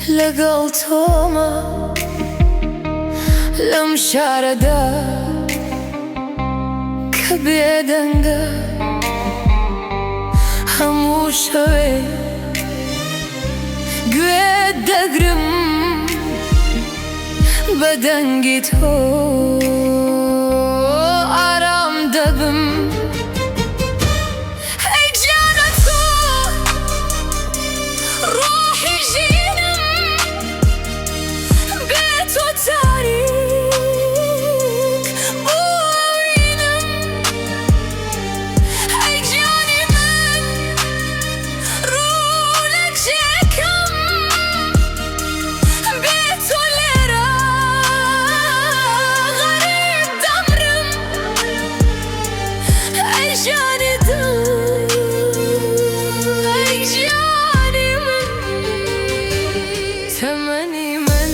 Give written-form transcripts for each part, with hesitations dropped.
لەگەڵ تۆمە لەم شارەدا کە بێدەنگە هەموو شەوێ گوێت دەگرم بە دەنگی تۆ ئارام دەبم. ئەی گیانە تۆ ڕۆحی ژینم، بێ تۆ تاریک بووینم. ئەی گیانی من ڕوو لە جێکەم، بێ تۆ لێرە غەریب دەمرم. ئەی گیانی دڵ، ئەی گیانی من، تەمەنی من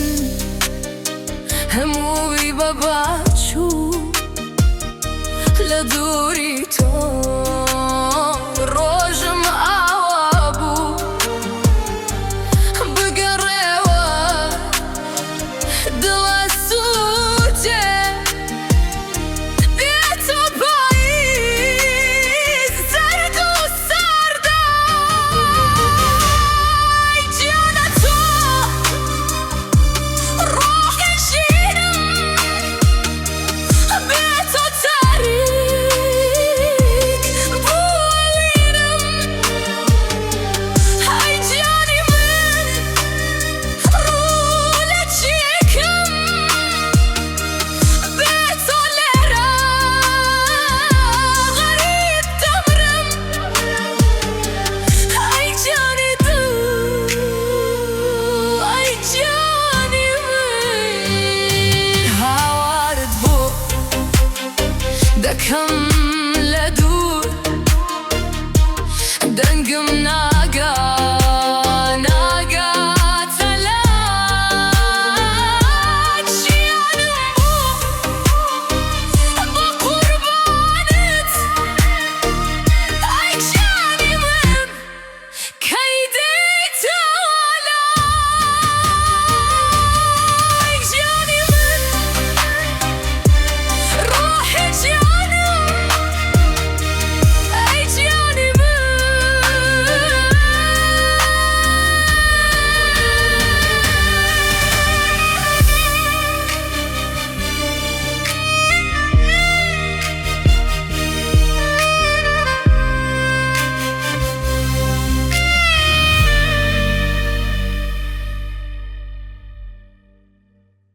هەمووی بەبات